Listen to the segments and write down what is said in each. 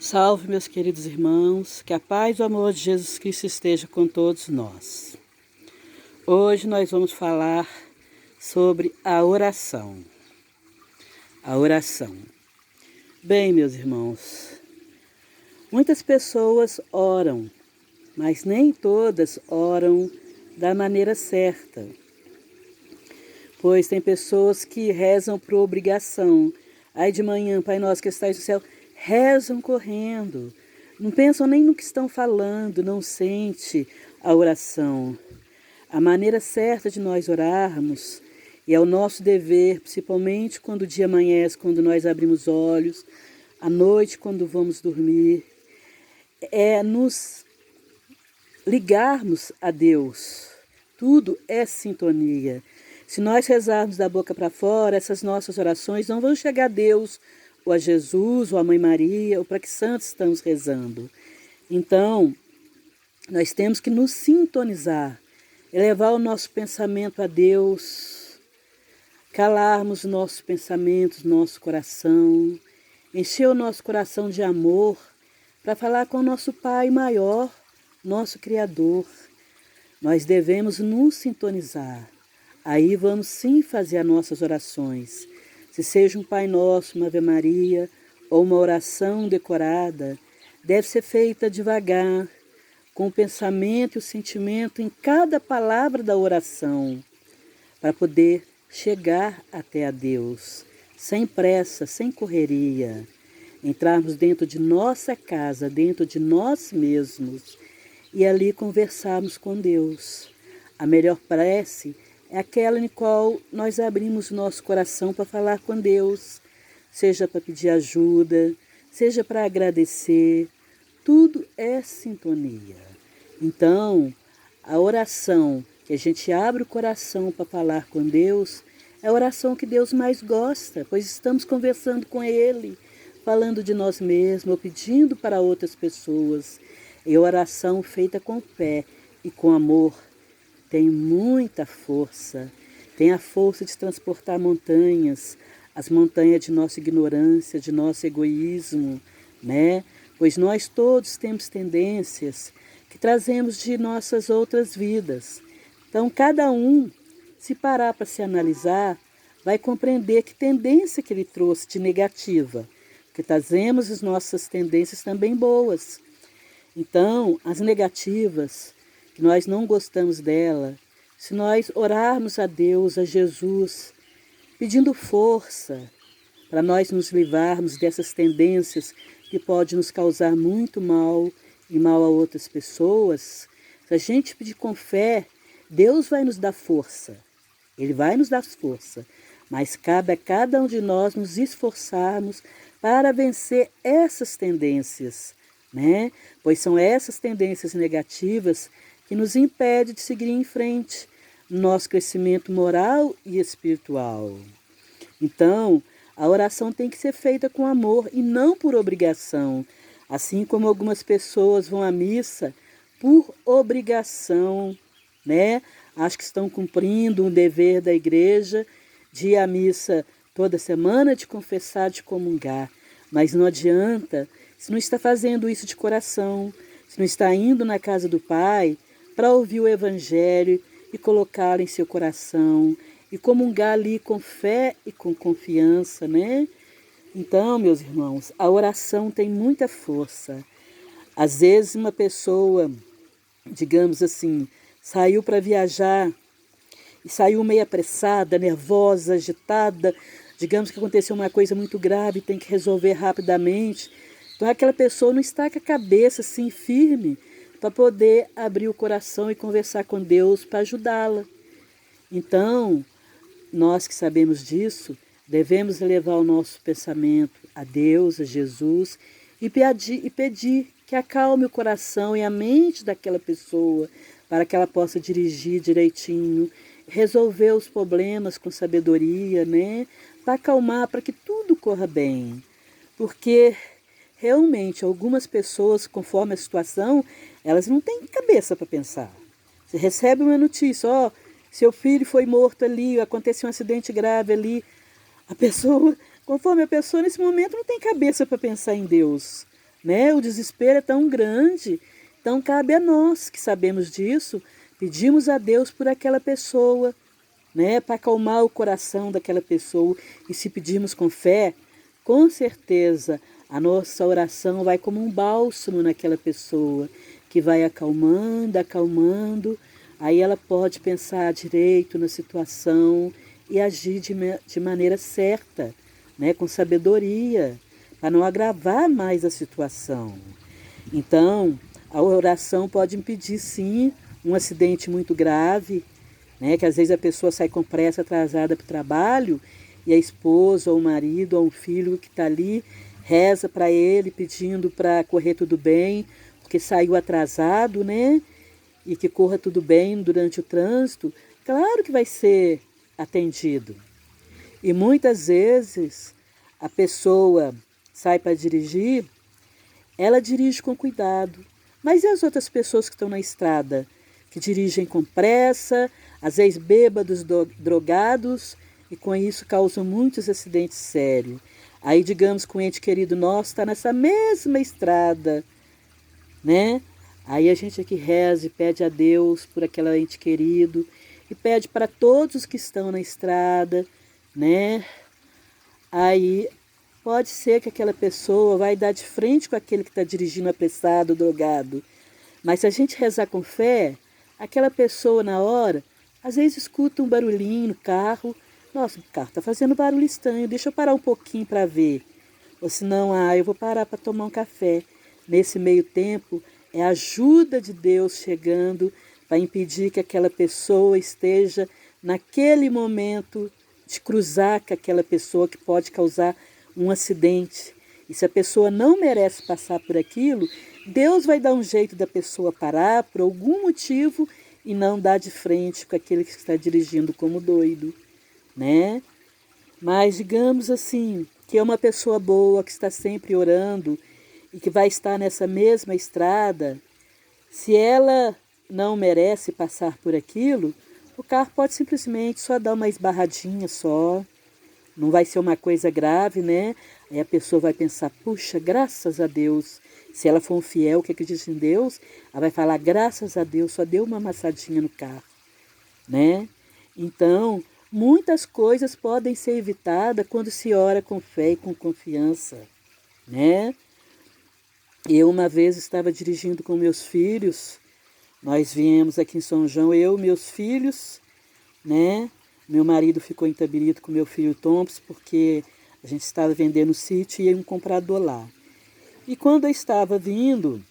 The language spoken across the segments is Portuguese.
Salve, meus queridos irmãos, que a paz e o amor de Jesus Cristo esteja com todos nós. Hoje nós vamos falar sobre a oração. A oração. Bem, meus irmãos, muitas pessoas oram, mas nem todas oram da maneira certa. Pois tem pessoas que rezam por obrigação. Aí de manhã, Pai Nosso que estais no céu, rezam correndo. Não pensam nem no que estão falando, não sente a oração. A maneira certa de nós orarmos, e é o nosso dever, principalmente quando o dia amanhece, quando nós abrimos olhos, à noite, quando vamos dormir, é nos ligarmos a Deus. Tudo é sintonia. Se nós rezarmos da boca para fora, essas nossas orações não vão chegar a Deus, ou a Jesus, ou a Mãe Maria, ou para que santos estamos rezando. Então, nós temos que nos sintonizar, elevar o nosso pensamento a Deus, calarmos os nossos pensamentos, nosso coração, encher o nosso coração de amor, para falar com o nosso Pai maior, nosso Criador. Nós devemos nos sintonizar. Aí vamos sim fazer as nossas orações. Se seja um Pai Nosso, uma Ave Maria ou uma oração decorada, deve ser feita devagar, com o pensamento e o sentimento em cada palavra da oração, para poder chegar até a Deus, sem pressa, sem correria. Entrarmos dentro de nossa casa, dentro de nós mesmos, e ali conversarmos com Deus. A melhor prece é aquela em qual nós abrimos nosso coração para falar com Deus, seja para pedir ajuda, seja para agradecer, tudo é sintonia. Então, a oração que a gente abre o coração para falar com Deus é a oração que Deus mais gosta, pois estamos conversando com Ele, falando de nós mesmos, ou pedindo para outras pessoas. E a oração feita com fé e com amor tem muita força, tem a força de transportar montanhas, as montanhas de nossa ignorância, de nosso egoísmo, né? Pois nós todos temos tendências que trazemos de nossas outras vidas. Então, cada um, se parar para se analisar, vai compreender que tendência que ele trouxe de negativa, porque trazemos as nossas tendências também boas. Então, as negativas, que nós não gostamos dela, se nós orarmos a Deus, a Jesus, pedindo força para nós nos livrarmos dessas tendências que podem nos causar muito mal e mal a outras pessoas, se a gente pedir com fé, Deus vai nos dar força. Ele vai nos dar força, mas cabe a cada um de nós nos esforçarmos para vencer essas tendências, né? Pois são essas tendências negativas que nos impede de seguir em frente no nosso crescimento moral e espiritual. Então, a oração tem que ser feita com amor e não por obrigação, assim como algumas pessoas vão à missa por obrigação, né? Acho que estão cumprindo um dever da igreja de ir à missa toda semana, de confessar, de comungar. Mas não adianta, se não está fazendo isso de coração, se não está indo na casa do Pai para ouvir o Evangelho e colocá-lo em seu coração e comungar ali com fé e com confiança, né? Então, meus irmãos, a oração tem muita força. Às vezes uma pessoa, digamos assim, saiu para viajar e saiu meio apressada, nervosa, agitada, digamos que aconteceu uma coisa muito grave, tem que resolver rapidamente. Então aquela pessoa não está com a cabeça assim firme para poder abrir o coração e conversar com Deus para ajudá-la. Então, nós que sabemos disso, devemos elevar o nosso pensamento a Deus, a Jesus, e pedir que acalme o coração e a mente daquela pessoa, para que ela possa dirigir direitinho, resolver os problemas com sabedoria, né? Para acalmar, para que tudo corra bem. Porque realmente algumas pessoas, conforme a situação, elas não têm cabeça para pensar. Você recebe uma notícia, ó, seu filho foi morto ali, aconteceu um acidente grave ali. A pessoa, conforme a pessoa nesse momento não tem cabeça para pensar em Deus. né? O desespero é tão grande. Então cabe a nós que sabemos disso, pedimos a Deus por aquela pessoa, né? Para acalmar o coração daquela pessoa. E se pedirmos com fé, com certeza a nossa oração vai como um bálsamo naquela pessoa, que vai acalmando, acalmando. Aí ela pode pensar direito na situação e agir de maneira certa, né? Com sabedoria, para não agravar mais a situação. Então, a oração pode impedir, sim, um acidente muito grave, né? Que às vezes a pessoa sai com pressa, atrasada para o trabalho, e a esposa, ou o marido, ou o filho que está ali, reza para ele, pedindo para correr tudo bem, porque saiu atrasado, né? E que corra tudo bem durante o trânsito. Claro que vai ser atendido. E muitas vezes a pessoa sai para dirigir, ela dirige com cuidado. Mas e as outras pessoas que estão na estrada? Que dirigem com pressa, às vezes bêbados, drogados, e com isso causam muitos acidentes sérios. Aí, digamos que um ente querido nosso está nessa mesma estrada, né? Aí a gente aqui reza e pede a Deus por aquele ente querido, e pede para todos os que estão na estrada, né? Aí pode ser que aquela pessoa vai dar de frente com aquele que está dirigindo apressado, drogado. Mas se a gente rezar com fé, aquela pessoa na hora, às vezes escuta um barulhinho no carro. Nossa, o carro está fazendo barulho estranho, deixa eu parar um pouquinho para ver. Ou senão, eu vou parar para tomar um café. Nesse meio tempo, é a ajuda de Deus chegando para impedir que aquela pessoa esteja naquele momento de cruzar com aquela pessoa que pode causar um acidente. E se a pessoa não merece passar por aquilo, Deus vai dar um jeito da pessoa parar por algum motivo e não dar de frente com aquele que está dirigindo como doido, né? Mas digamos assim, que é uma pessoa boa, que está sempre orando e que vai estar nessa mesma estrada, se ela não merece passar por aquilo, o carro pode simplesmente só dar uma esbarradinha só. Não vai ser uma coisa grave, né? Aí a pessoa vai pensar, puxa, graças a Deus. Se ela for um fiel que acredita em Deus, ela vai falar, graças a Deus, só deu uma amassadinha no carro, né? Então, muitas coisas podem ser evitadas quando se ora com fé e com confiança, né? Eu uma vez estava dirigindo com meus filhos, nós viemos aqui em São João, eu, meus filhos, né? Meu marido ficou em Itabirito com meu filho Thompson, porque a gente estava vendendo o sítio e ia um comprador lá. E quando eu estava vindo,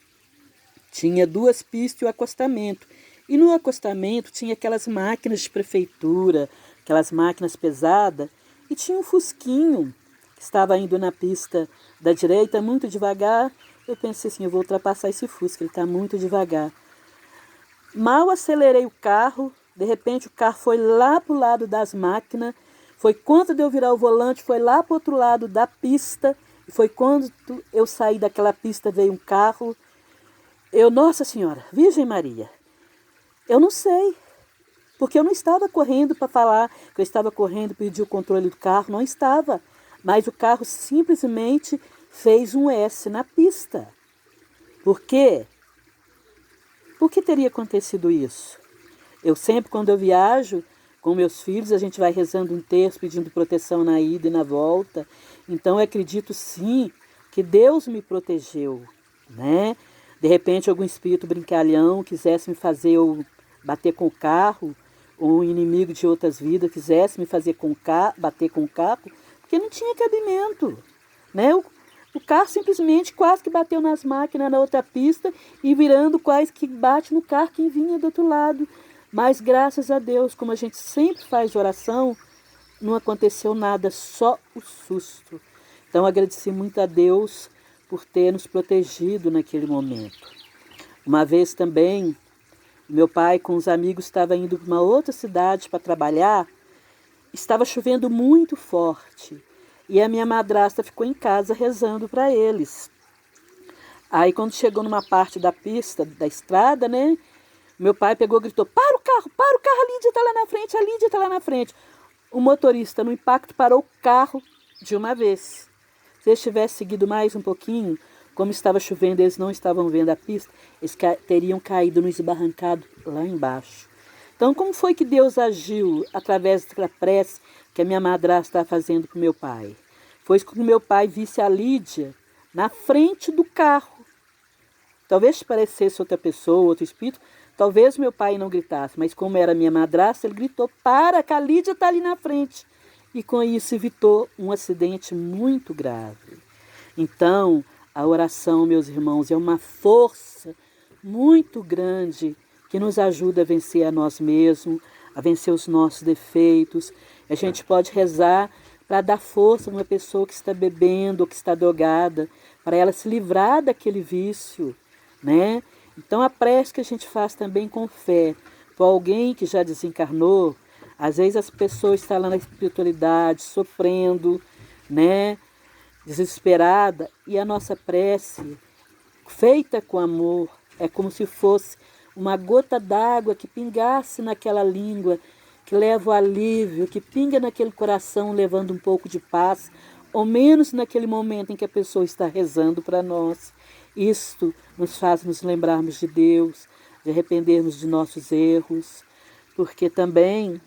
tinha 2 pistas e o acostamento. E no acostamento tinha aquelas máquinas de prefeitura, aquelas máquinas pesadas, e tinha um fusquinho que estava indo na pista da direita muito devagar. Eu pensei assim, eu vou ultrapassar esse fusca, ele está muito devagar. Mal acelerei o carro, de repente o carro foi lá para o lado das máquinas, foi quando de eu virar o volante, foi lá para o outro lado da pista, e foi quando eu saí daquela pista, veio um carro. Nossa Senhora, Virgem Maria, eu não sei, porque eu não estava correndo para falar que eu estava correndo para pedir o controle do carro, não estava, mas o carro simplesmente fez um S na pista. Por quê? Por que teria acontecido isso? Eu sempre, quando eu viajo com meus filhos, a gente vai rezando um terço, pedindo proteção na ida e na volta. Então, eu acredito sim que Deus me protegeu, né? De repente, algum espírito brincalhão quisesse me fazer eu bater com o carro, ou um inimigo de outras vidas quisesse me fazer bater com o carro, porque não tinha cabimento, né? O carro simplesmente quase que bateu nas máquinas na outra pista e virando quase que bate no carro que vinha do outro lado. Mas graças a Deus, como a gente sempre faz oração, não aconteceu nada, só o susto. Então agradeci muito a Deus por ter nos protegido naquele momento. Uma vez também, meu pai com os amigos estava indo para uma outra cidade para trabalhar, estava chovendo muito forte. E a minha madrasta ficou em casa rezando para eles. Aí quando chegou numa parte da pista, da estrada, né? Meu pai pegou e gritou, para o carro, a Lídia está lá na frente, a Lídia está lá na frente. O motorista, no impacto, parou o carro de uma vez. Se ele tivesse seguido mais um pouquinho, como estava chovendo, eles não estavam vendo a pista, eles teriam caído no esbarrancado lá embaixo. Então, como foi que Deus agiu através da prece que a minha madrasta estava fazendo para o meu pai? Foi que o meu pai visse a Lídia na frente do carro. Talvez parecesse outra pessoa, outro espírito, talvez meu pai não gritasse, mas como era minha madrasta, ele gritou, para, que a Lídia está ali na frente. E com isso evitou um acidente muito grave. Então, a oração, meus irmãos, é uma força muito grande que nos ajuda a vencer a nós mesmos, a vencer os nossos defeitos. A gente pode rezar para dar força a uma pessoa que está bebendo ou que está drogada, para ela se livrar daquele vício, né? Então, a prece que a gente faz também com fé, por alguém que já desencarnou, às vezes as pessoas estão lá na espiritualidade, sofrendo, né? Desesperada, e a nossa prece, feita com amor, é como se fosse uma gota d'água que pingasse naquela língua, que leva o alívio, que pinga naquele coração, levando um pouco de paz, ou menos naquele momento em que a pessoa está rezando para nós. Isto nos faz nos lembrarmos de Deus, de arrependermos de nossos erros, porque também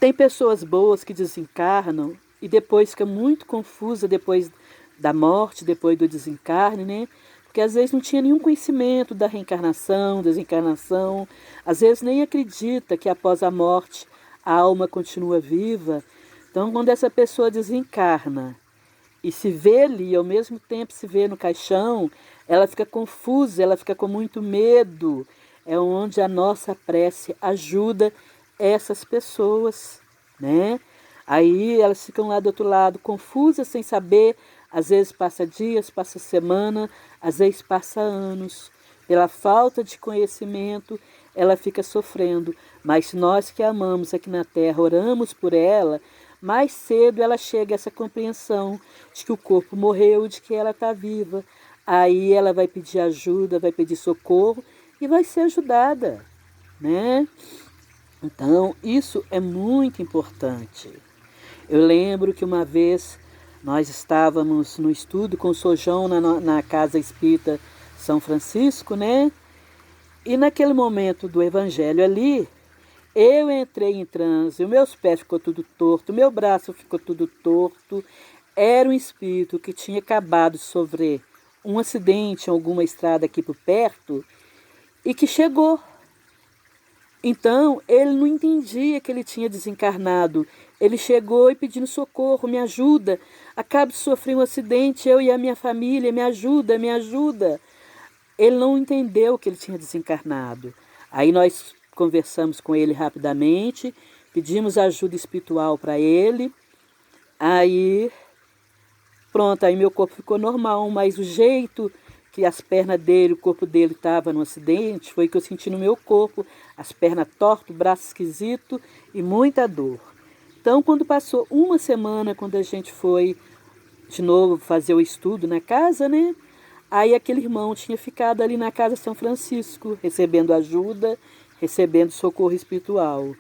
tem pessoas boas que desencarnam e depois fica muito confusa depois da morte, depois do desencarne, né? Porque às vezes não tinha nenhum conhecimento da reencarnação, desencarnação, às vezes nem acredita que após a morte a alma continua viva. Então, quando essa pessoa desencarna e se vê ali, e ao mesmo tempo se vê no caixão, ela fica confusa, ela fica com muito medo. É onde a nossa prece ajuda essas pessoas, né? Aí elas ficam lá do outro lado, confusas, sem saber. Às vezes passa dias, passa semana, às vezes passa anos. Pela falta de conhecimento, ela fica sofrendo. Mas se nós que a amamos aqui na Terra oramos por ela, mais cedo ela chega a essa compreensão de que o corpo morreu, de que ela está viva. Aí ela vai pedir ajuda, vai pedir socorro e vai ser ajudada, né? Então, isso é muito importante. Eu lembro que uma vez nós estávamos no estudo com o Sojão na Casa Espírita São Francisco, né? E naquele momento do Evangelho ali, eu entrei em transe, os meus pés ficou tudo torto, meu braço ficou tudo torto. Era um espírito que tinha acabado de sofrer um acidente em alguma estrada aqui por perto e que chegou. Então, ele não entendia que ele tinha desencarnado. Ele chegou e pedindo socorro, me ajuda. Acabo de sofrer um acidente, eu e a minha família, me ajuda, me ajuda. Ele não entendeu que ele tinha desencarnado. Aí nós conversamos com ele rapidamente, pedimos ajuda espiritual para ele. Aí, pronto, aí meu corpo ficou normal, mas o jeito que as pernas dele, o corpo dele estava no acidente, foi que eu senti no meu corpo, as pernas tortas, o braço esquisito e muita dor. Então, quando passou uma semana, quando a gente foi de novo fazer o estudo na casa, né? Aí aquele irmão tinha ficado ali na Casa São Francisco, recebendo ajuda, recebendo socorro espiritual.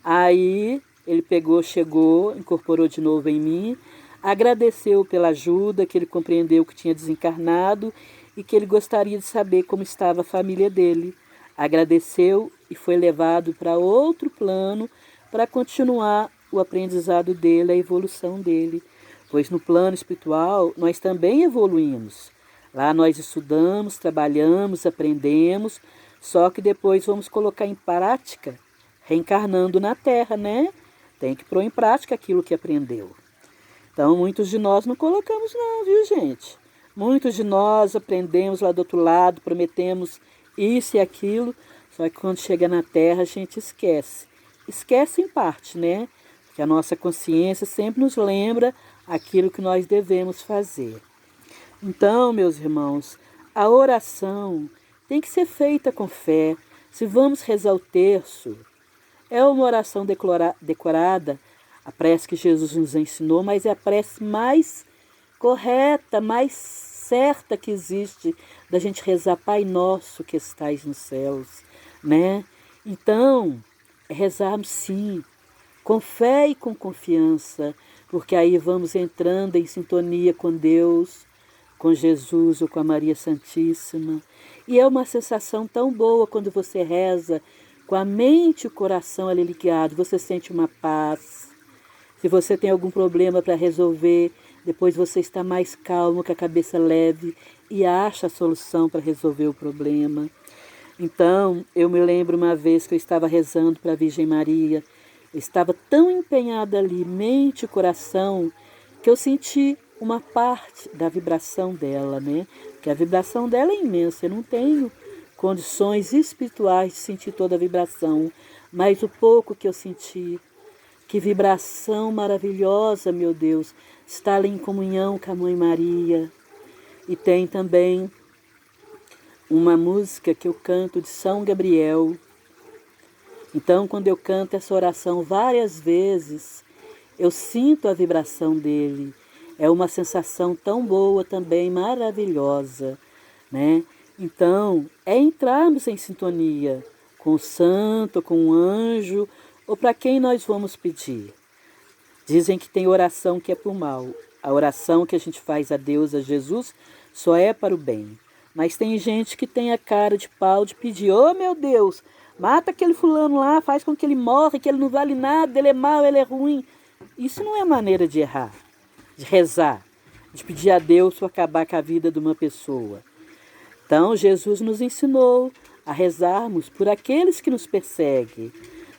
Aí ele pegou, chegou, incorporou de novo em mim, agradeceu pela ajuda, que ele compreendeu que tinha desencarnado e que ele gostaria de saber como estava a família dele. Agradeceu e foi levado para outro plano para continuar o aprendizado dele, a evolução dele. Pois no plano espiritual nós também evoluímos. Lá nós estudamos, trabalhamos, aprendemos, só que depois vamos colocar em prática, reencarnando na Terra, né? Tem que pôr em prática aquilo que aprendeu. Então, muitos de nós não colocamos não, viu, gente? Muitos de nós aprendemos lá do outro lado, prometemos isso e aquilo, só que quando chega na Terra a gente esquece. Esquece em parte, né? Porque a nossa consciência sempre nos lembra aquilo que nós devemos fazer. Então, meus irmãos, a oração tem que ser feita com fé. Se vamos rezar o terço, é uma oração decorada, a prece que Jesus nos ensinou, mas é a prece mais correta, mais certa que existe da gente rezar Pai Nosso que estais nos céus, né? Então, é rezarmos sim, com fé e com confiança, porque aí vamos entrando em sintonia com Deus, com Jesus ou com a Maria Santíssima. E é uma sensação tão boa quando você reza com a mente e o coração ali ligado. Você sente uma paz. Se você tem algum problema para resolver, depois você está mais calmo, com a cabeça leve e acha a solução para resolver o problema. Então, eu me lembro uma vez que eu estava rezando para a Virgem Maria. Eu estava tão empenhada ali, mente e coração, que eu senti uma parte da vibração dela, né? Porque a vibração dela é imensa. Eu não tenho condições espirituais de sentir toda a vibração, mas o pouco que eu senti, que vibração maravilhosa, meu Deus, está ali em comunhão com a Mãe Maria. E tem também uma música que eu canto de São Gabriel. Então, quando eu canto essa oração várias vezes, eu sinto a vibração dele. É uma sensação tão boa também, maravilhosa, né? Então, é entrarmos em sintonia com o santo, com o anjo, ou para quem nós vamos pedir. Dizem que tem oração que é para o mal. A oração que a gente faz a Deus, a Jesus, só é para o bem. Mas tem gente que tem a cara de pau de pedir: oh meu Deus, mata aquele fulano lá, faz com que ele morra, que ele não vale nada, ele é mau, ele é ruim. Isso não é maneira de errar, de rezar, de pedir a Deus para acabar com a vida de uma pessoa. Então Jesus nos ensinou a rezarmos por aqueles que nos perseguem.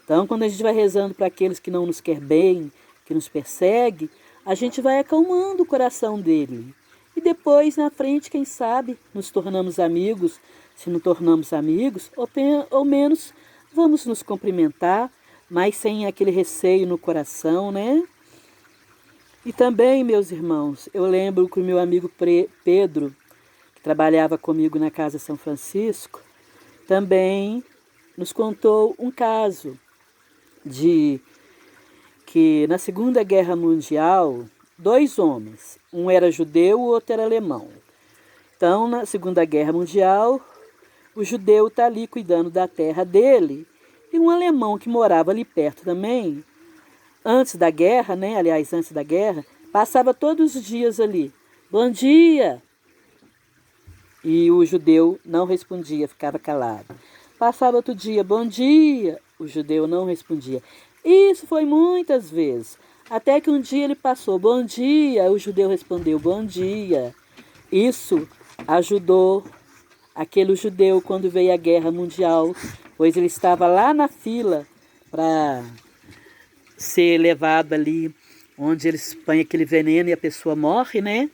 Então quando a gente vai rezando para aqueles que não nos querem bem, que nos perseguem, a gente vai acalmando o coração dele. E depois, na frente, quem sabe, nos tornamos amigos. Se não tornamos amigos, ou menos, vamos nos cumprimentar, mas sem aquele receio no coração, né? E também, meus irmãos, eu lembro que o meu amigo Pedro, que trabalhava comigo na Casa São Francisco, também nos contou um caso de que na Segunda Guerra Mundial, 2 homens, um era judeu, o outro era alemão. Então, na Segunda Guerra Mundial, o judeu está ali cuidando da terra dele, e um alemão que morava ali perto também, antes da guerra, né? Aliás, antes da guerra, passava todos os dias ali. Bom dia! E o judeu não respondia, ficava calado. Passava outro dia, bom dia! O judeu não respondia. Isso foi muitas vezes. Até que um dia ele passou, bom dia, o judeu respondeu, bom dia. Isso ajudou aquele judeu quando veio a guerra mundial, pois ele estava lá na fila para ser levado ali, onde eles põem aquele veneno e a pessoa morre, né?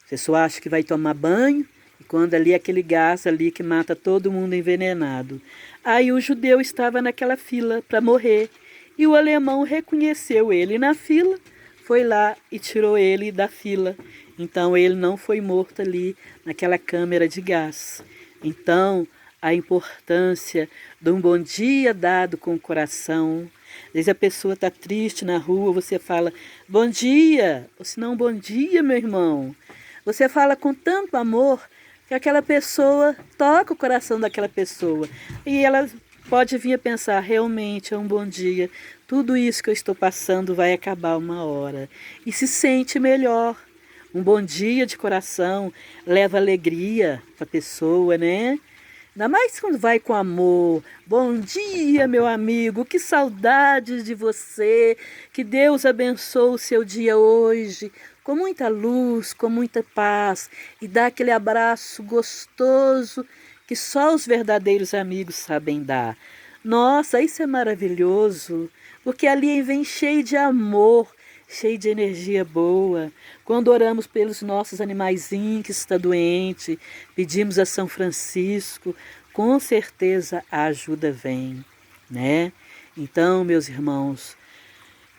A pessoa acha que vai tomar banho, e quando ali aquele gás ali que mata todo mundo envenenado. Aí o judeu estava naquela fila para morrer. E o alemão reconheceu ele na fila, foi lá e tirou ele da fila. Então ele não foi morto ali naquela câmara de gás. Então a importância de um bom dia dado com o coração. Às vezes a pessoa está triste na rua, você fala bom dia, ou se não bom dia, meu irmão. Você fala com tanto amor que aquela pessoa toca o coração daquela pessoa. E ela pode vir a pensar, realmente é um bom dia, tudo isso que eu estou passando vai acabar uma hora. E se sente melhor. Um bom dia de coração leva alegria para a pessoa, né? Ainda mais quando vai com amor. Bom dia, meu amigo, que saudades de você. Que Deus abençoe o seu dia hoje, com muita luz, com muita paz. E dá aquele abraço gostoso que só os verdadeiros amigos sabem dar. Nossa, isso é maravilhoso, porque ali vem cheio de amor, cheio de energia boa. Quando oramos pelos nossos animaizinhos que está doente, pedimos a São Francisco, com certeza a ajuda vem, né? Então, meus irmãos,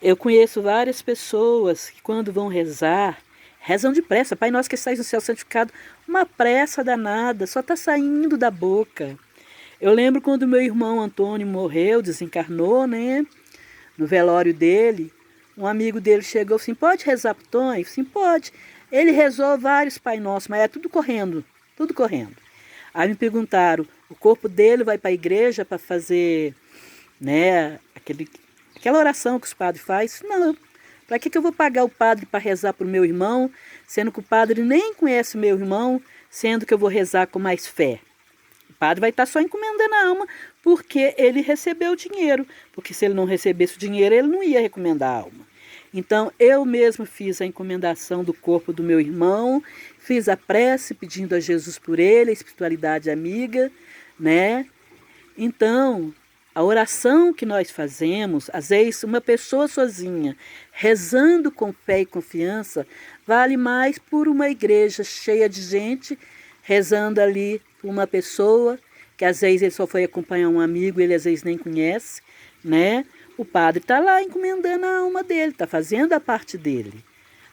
eu conheço várias pessoas que quando vão rezar, rezam depressa. Pai nosso que estás no céu, santificado, uma pressa danada, só está saindo da boca. Eu lembro quando meu irmão Antônio morreu, desencarnou, né? No velório dele, um amigo dele chegou assim, pode rezar pro Tonho? Sim, pode. Ele rezou vários Pai Nosso, mas é tudo correndo, tudo correndo. Aí me perguntaram, o corpo dele vai para a igreja para fazer, né, aquela oração que os padres fazem? Não, Para que eu vou pagar o padre para rezar para o meu irmão, sendo que o padre nem conhece o meu irmão, sendo que eu vou rezar com mais fé? O padre vai estar só encomendando a alma porque ele recebeu o dinheiro. Porque se ele não recebesse o dinheiro, ele não ia recomendar a alma. Então, eu mesmo fiz a encomendação do corpo do meu irmão, fiz a prece pedindo a Jesus por ele, a espiritualidade amiga, né? Então, a oração que nós fazemos, às vezes uma pessoa sozinha, rezando com fé e confiança, vale mais por uma igreja cheia de gente, rezando ali por uma pessoa, que às vezes ele só foi acompanhar um amigo, ele às vezes nem conhece, né? O padre está lá encomendando a alma dele, está fazendo a parte dele.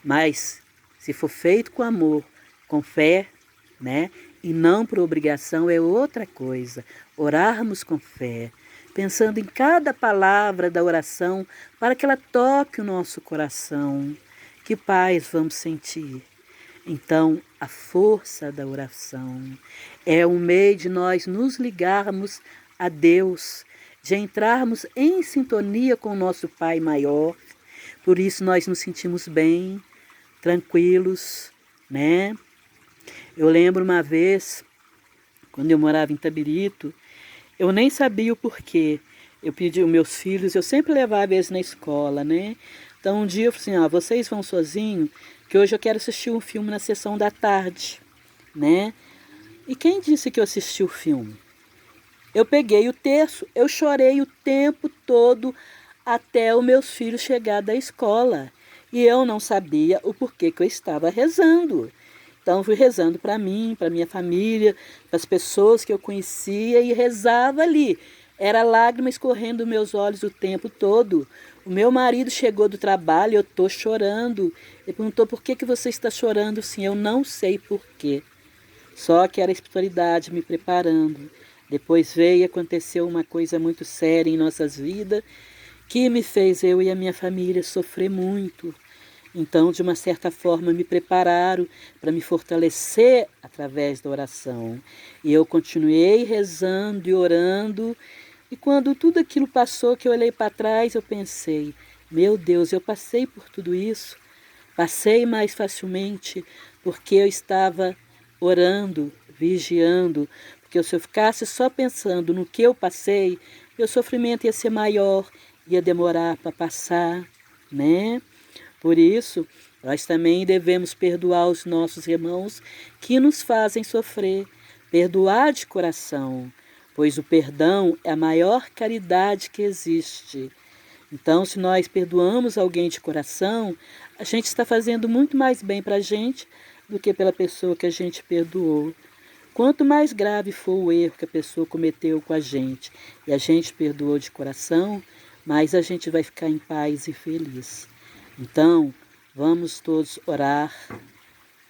Mas, se for feito com amor, com fé, né? E não por obrigação, é outra coisa. Orarmos com fé, pensando em cada palavra da oração, para que ela toque o nosso coração. Que paz vamos sentir. Então, a força da oração é um meio de nós nos ligarmos a Deus, de entrarmos em sintonia com o nosso Pai maior. Por isso nós nos sentimos bem, tranquilos, né? Eu lembro uma vez, quando eu morava em Itabirito, eu nem sabia o porquê. Eu pedi os meus filhos, eu sempre levava eles na escola, né? Então um dia eu falei assim, vocês vão sozinhos, que hoje eu quero assistir um filme na sessão da tarde, né? E quem disse que eu assisti o filme? Eu peguei o terço, eu chorei o tempo todo até os meus filhos chegar da escola. E eu não sabia o porquê que eu estava rezando. Então, fui rezando para mim, para minha família, para as pessoas que eu conhecia e rezava ali. Era lágrimas escorrendo dos meus olhos o tempo todo. O meu marido chegou do trabalho, eu estou chorando. Ele perguntou, por que você está chorando? Sim, eu não sei por quê. Só que era a espiritualidade me preparando. Depois veio e aconteceu uma coisa muito séria em nossas vidas, que me fez eu e a minha família sofrer muito. Então, de uma certa forma, me prepararam para me fortalecer através da oração. E eu continuei rezando e orando. E quando tudo aquilo passou, que eu olhei para trás, eu pensei, meu Deus, eu passei por tudo isso. Passei mais facilmente porque eu estava orando, vigiando, porque se eu ficasse só pensando no que eu passei, meu sofrimento ia ser maior, ia demorar para passar, né? Por isso, nós também devemos perdoar os nossos irmãos que nos fazem sofrer, perdoar de coração, pois o perdão é a maior caridade que existe. Então, se nós perdoamos alguém de coração, a gente está fazendo muito mais bem para a gente do que pela pessoa que a gente perdoou. Quanto mais grave for o erro que a pessoa cometeu com a gente e a gente perdoou de coração, mais a gente vai ficar em paz e feliz. Então, vamos todos orar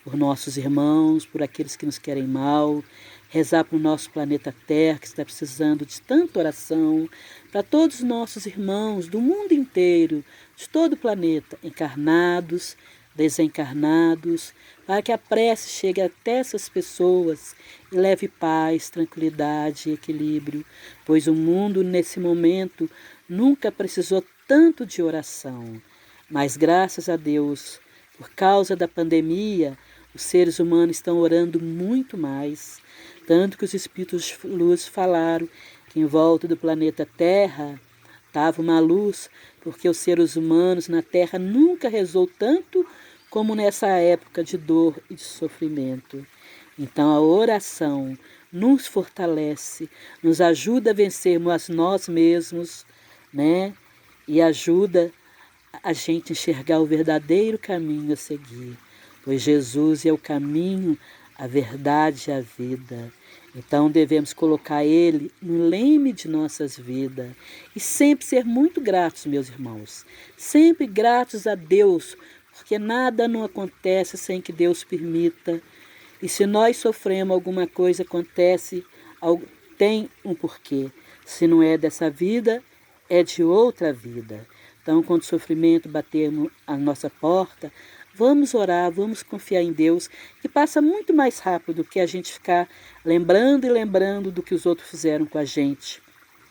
por nossos irmãos, por aqueles que nos querem mal, rezar para o nosso planeta Terra, que está precisando de tanta oração, para todos os nossos irmãos do mundo inteiro, de todo o planeta, encarnados, desencarnados, para que a prece chegue até essas pessoas e leve paz, tranquilidade e equilíbrio, pois o mundo nesse momento nunca precisou tanto de oração. Mas graças a Deus, por causa da pandemia, os seres humanos estão orando muito mais, tanto que os espíritos de luz falaram que em volta do planeta Terra estava uma luz, porque os seres humanos na Terra nunca rezou tanto como nessa época de dor e de sofrimento. Então a oração nos fortalece, nos ajuda a vencermos a nós mesmos, né? E ajuda a gente enxergar o verdadeiro caminho a seguir, pois Jesus é o caminho, a verdade e a vida. Então devemos colocar Ele no leme de nossas vidas e sempre ser muito gratos, meus irmãos, sempre gratos a Deus, porque nada não acontece sem que Deus permita. E se nós sofremos alguma coisa, acontece, tem um porquê. Se não é dessa vida, é de outra vida. Então, quando o sofrimento bater a nossa porta, vamos orar, vamos confiar em Deus, que passa muito mais rápido que a gente ficar lembrando e lembrando do que os outros fizeram com a gente,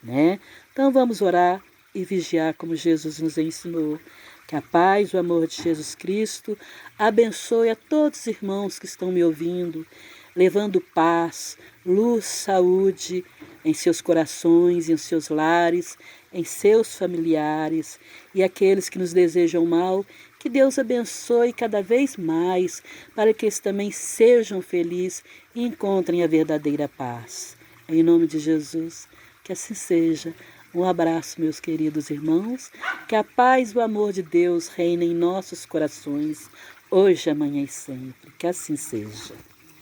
né? Então, vamos orar e vigiar como Jesus nos ensinou. Que a paz e o amor de Jesus Cristo abençoe a todos os irmãos que estão me ouvindo, levando paz, luz, saúde em seus corações, em seus lares, em seus familiares, e aqueles que nos desejam mal, que Deus abençoe cada vez mais, para que eles também sejam felizes e encontrem a verdadeira paz. Em nome de Jesus, que assim seja. Um abraço, meus queridos irmãos. Que a paz e o amor de Deus reinem em nossos corações, hoje, amanhã e sempre. Que assim seja.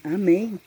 Amém.